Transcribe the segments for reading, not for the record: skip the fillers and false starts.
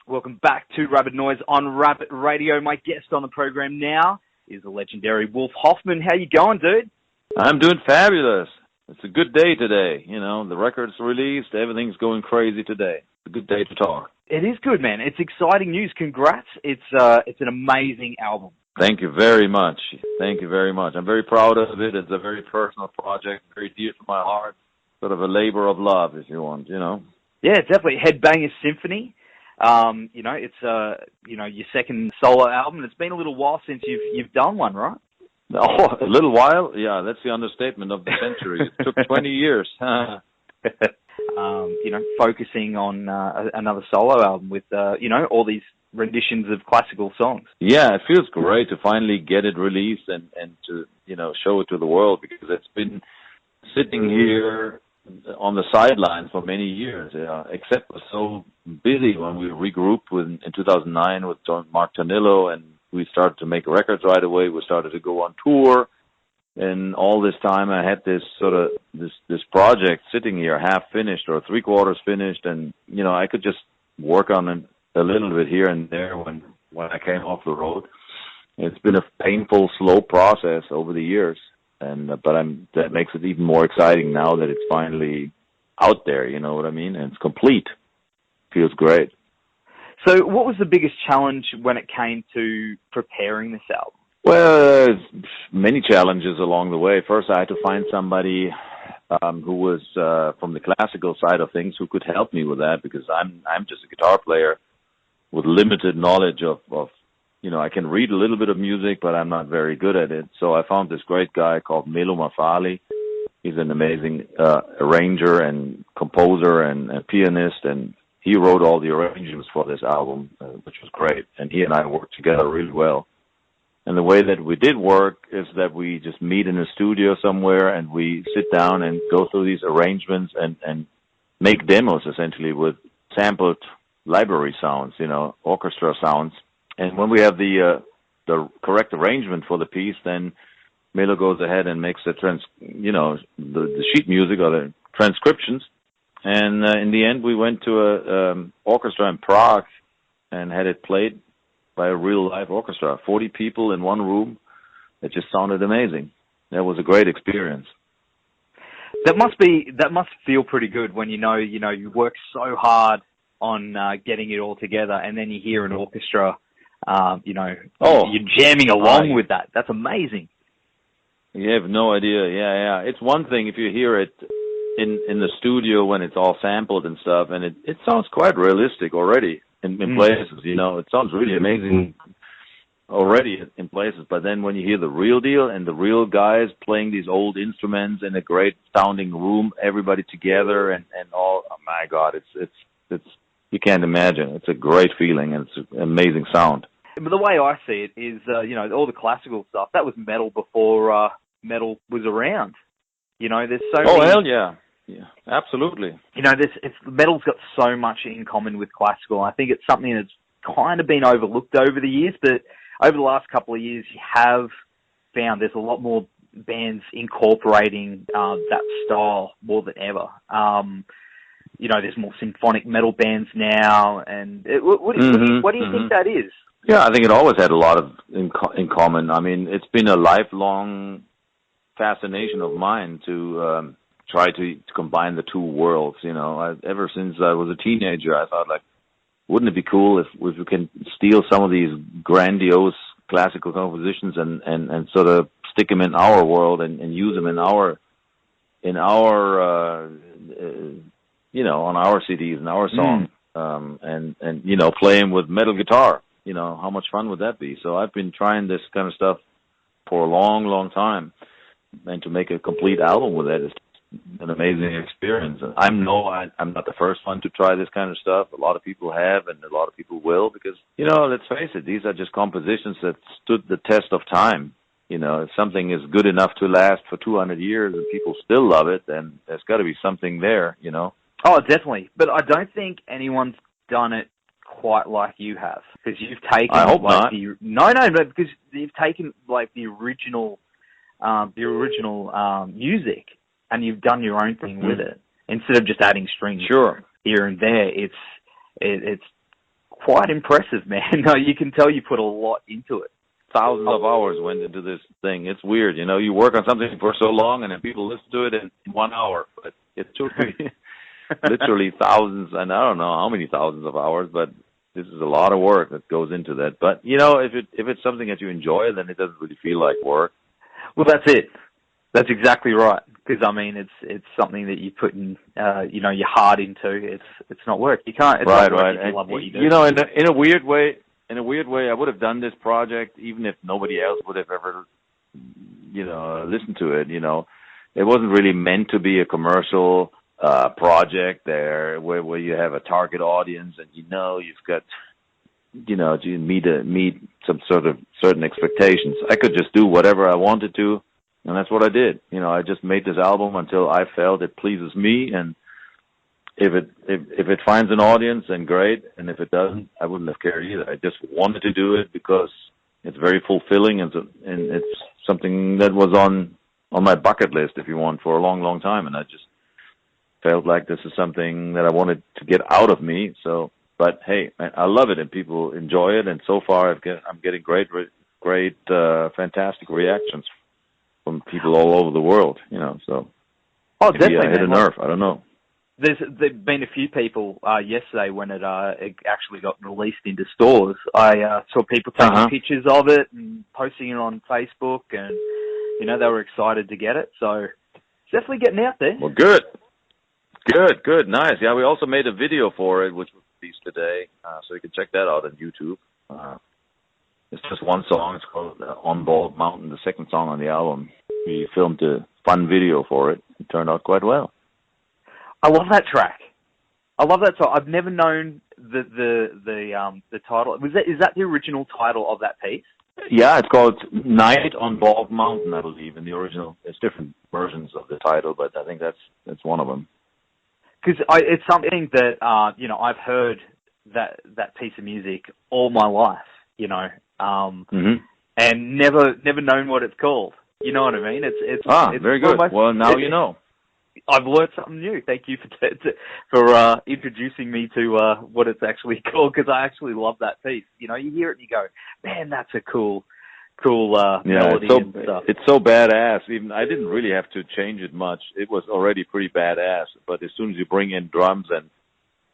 Welcome back to Rabid Noise on Rabid Radio. My guest on the program now is the legendary Wolf Hoffmann. How you going, dude? I'm doing fabulous. It's a good day today. You know, the record's released. Everything's going crazy today. It's a good day to talk. It is good, man. It's exciting news. Congrats. It's an amazing album. Thank you very much. Thank you very much. I'm very proud of it. It's a very personal project, very dear to my heart. Sort of a labor of love, if you want, you know. Yeah, definitely. Headbangers Symphony. You know, it's your second solo album. It's been a little while since you've done one, right? Oh, a little while? Yeah, that's the understatement of the century. It took 20 years. You know, focusing on another solo album with all these renditions of classical songs. Yeah, it feels great to finally get it released and to, show it to the world, because it's been sitting here on the sidelines for many years, except was so busy when we regrouped in 2009 with Mark Tornillo, and we started to make records right away. We started to go on tour, and all this time I had this this project sitting here half finished or three-quarters finished, and I could just work on it a little bit here and there when I came off the road. It's been a painful, slow process over the years. But that makes it even more exciting now that it's finally out there, you know what I mean? And it's complete. Feels great. So what was the biggest challenge when it came to preparing this album? Well, many challenges along the way. First, I had to find somebody who was from the classical side of things who could help me with that, because I'm just a guitar player with limited knowledge of I can read a little bit of music, but I'm not very good at it. So I found this great guy called Melo Mafali. He's an amazing arranger and composer and pianist, and he wrote all the arrangements for this album, which was great. And he and I worked together really well. And the way that we did work is that we just meet in a studio somewhere, and we sit down and go through these arrangements and make demos, essentially, with sampled library sounds, orchestra sounds. And when we have the correct arrangement for the piece, then Melo goes ahead and makes the sheet music or the transcriptions. And in the end, we went to a orchestra in Prague and had it played by a real live orchestra, 40 people in one room. It just sounded amazing. That was a great experience. That must feel pretty good when you work so hard on getting it all together, and then you hear an orchestra. You're jamming along with that. That's amazing. You have no idea. Yeah. It's one thing if you hear it in the studio when it's all sampled and stuff, and it sounds quite realistic already in places. It sounds really amazing already in places. But then when you hear the real deal and the real guys playing these old instruments in a great sounding room, everybody together and all, oh my God, it's you can't imagine. It's a great feeling, and it's an amazing sound. But the way I see it is, all the classical stuff, that was metal before metal was around. There's so many... Oh, hell yeah. Yeah, absolutely. Metal's got so much in common with classical. I think it's something that's kind of been overlooked over the years, but over the last couple of years, you have found there's a lot more bands incorporating that style more than ever. There's more symphonic metal bands now, and what do you think that is? Yeah, I think it always had a lot of in common. I mean, it's been a lifelong fascination of mine to try to combine the two worlds. Ever since I was a teenager, I thought, wouldn't it be cool if we can steal some of these grandiose classical compositions and sort of stick them in our world and use them in our on our CDs and our songs, and play them with metal guitar. How much fun would that be? So I've been trying this kind of stuff for a long, long time, and to make a complete album with it is an amazing experience. I'm not the first one to try this kind of stuff. A lot of people have, and a lot of people will, because, let's face it, these are just compositions that stood the test of time. If something is good enough to last for 200 years and people still love it, then there's got to be something there, Oh, definitely. But I don't think anyone's done it quite like you have, because you've taken. I hope not. Because you've taken the original music, and you've done your own thing with it instead of just adding strings here and there. It's quite impressive, man. No, you can tell you put a lot into it. Thousands of hours went into this thing. It's weird, you know. You work on something for so long, and then people listen to it in 1 hour. But it took me literally thousands, and I don't know how many thousands of hours. But this is a lot of work that goes into that. But you know, if it's something that you enjoy, then it doesn't really feel like work. Well, that's it. That's exactly right. Because I mean, it's something that you put in, you know, your heart into. It's not work. You can't. It's not work if you love what you do. You know, in a weird way, I would have done this project even if nobody else would have ever, you know, listened to it. You know, it wasn't really meant to be a commercial project there where you have a target audience and you know you've got, you know, you meet some sort of certain expectations. I could just do whatever I wanted to, and that's what I did. You know, I just made this album until I felt it pleases me, and if it finds an audience, then great. And if it doesn't, I wouldn't have cared either. I just wanted to do it because it's very fulfilling, and it's something that was on my bucket list, if you want, for a long, long time. And I just felt like this is something that I wanted to get out of me. So, but hey, I love it, and people enjoy it. And so far, I'm getting great, fantastic reactions from people all over the world. You know, so maybe definitely, I hit a nerve. I don't know. There've been a few people yesterday when it actually got released into stores. I saw people taking pictures of it and posting it on Facebook, and you know, they were excited to get it. So it's definitely getting out there. Well, good, nice. Yeah, we also made a video for it, which was released today, so you can check that out on YouTube. It's just one song. It's called "On Bald Mountain," the second song on the album. We filmed a fun video for it. It turned out quite well. I love that track. I love that song. I've never known the title. Is that the original title of that piece? Yeah, it's called "Night on Bald Mountain," I believe, in the original. There's different versions of the title, but I think that's one of them. Because it's something that you know, I've heard that piece of music all my life, you know, and never known what it's called. You know what I mean? It's very good. Well, now you know. I've learned something new. Thank you for introducing me to what it's actually called, because I actually love that piece. You know, you hear it and you go, man, that's a cool melody and stuff. It's so badass. Even I didn't really have to change it much. It was already pretty badass. But as soon as you bring in drums and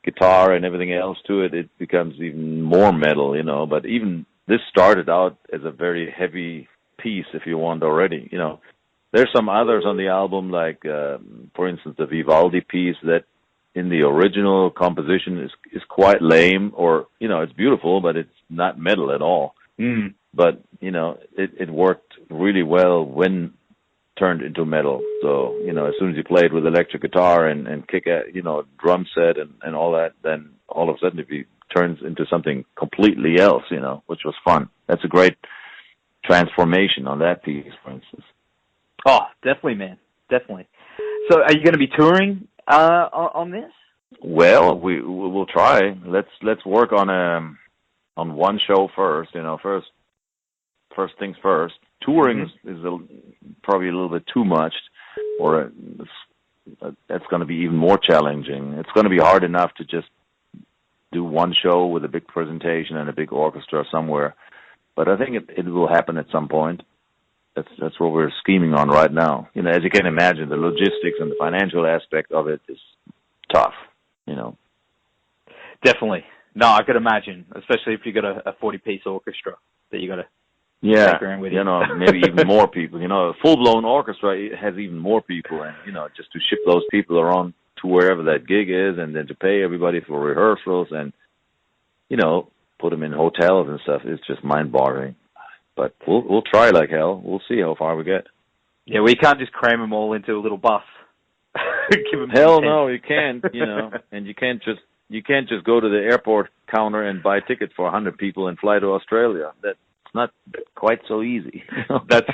guitar and everything else to it, it becomes even more metal, you know. But even this started out as a very heavy piece, if you want, already, you know. There's some others on the album, like, for instance, the Vivaldi piece that in the original composition is quite lame, or, you know, it's beautiful, but it's not metal at all. But, you know, it worked really well when turned into metal. So, you know, as soon as you play it with electric guitar and kick at, you know, drum set and all that, then all of a sudden it turns into something completely else, you know, which was fun. That's a great transformation on that piece, for instance. Oh, definitely, man. Definitely. So are you going to be touring on this? Well, we'll try. Let's work on one show first, you know, first things first. Touring is probably a little bit too much, or that's going to be even more challenging. It's going to be hard enough to just do one show with a big presentation and a big orchestra somewhere. But I think it will happen at some point. That's what we're scheming on right now. You know, as you can imagine, the logistics and the financial aspect of it is tough, you know. Definitely. No, I could imagine, especially if you got a 40-piece orchestra that you got to take around with you. You know, maybe even more people. You know, a full-blown orchestra has even more people, and, you know, just to ship those people around to wherever that gig is, and then to pay everybody for rehearsals and, you know, put them in hotels and stuff, it's just mind-boggling. But we'll try like hell. We'll see how far we get. Yeah, we can't just cram them all into a little bus. Give them hell no, you can't. You know, and you can't just go to the airport counter and buy tickets for 100 people and fly to Australia. That's not quite so easy. You know? That's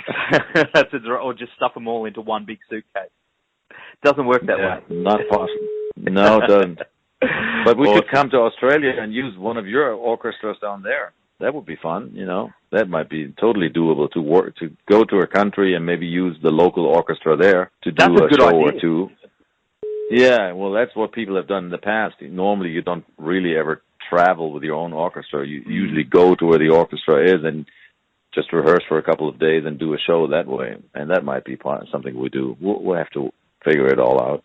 or just stuff them all into one big suitcase. Doesn't work that way. Not possible. No, it doesn't. But we could come to Australia and use one of your orchestras down there. That would be fun, you know. That might be totally doable to go to a country and maybe use the local orchestra there to do a show or two. Yeah, well, that's what people have done in the past. Normally, you don't really ever travel with your own orchestra. You usually go to where the orchestra is and just rehearse for a couple of days and do a show that way. And that might be something we do. We'll have to figure it all out.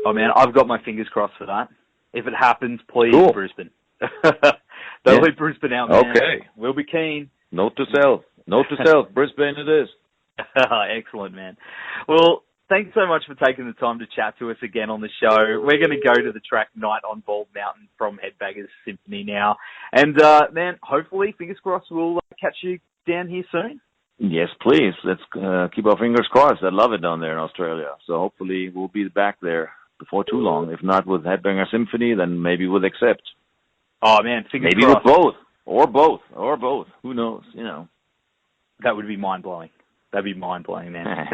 Oh, man, I've got my fingers crossed for that. If it happens, please, cool. Brisbane. Don't leave Brisbane out, man. Okay. We'll be keen. Note to self. Brisbane it is. Excellent, man. Well, thanks so much for taking the time to chat to us again on the show. We're going to go to the track Night on Bald Mountain from Headbangers Symphony now. And, man, hopefully, fingers crossed, we'll catch you down here soon. Yes, please. Let's keep our fingers crossed. I love it down there in Australia. So hopefully we'll be back there before too long. If not with Headbangers Symphony, then maybe with Accept. Oh, man, fingers maybe crossed. With both. Who knows, That would be mind-blowing. That'd be mind-blowing, man.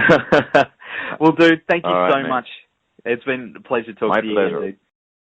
Well, dude, thank you so much. It's been a pleasure talking to you. My pleasure. Dude.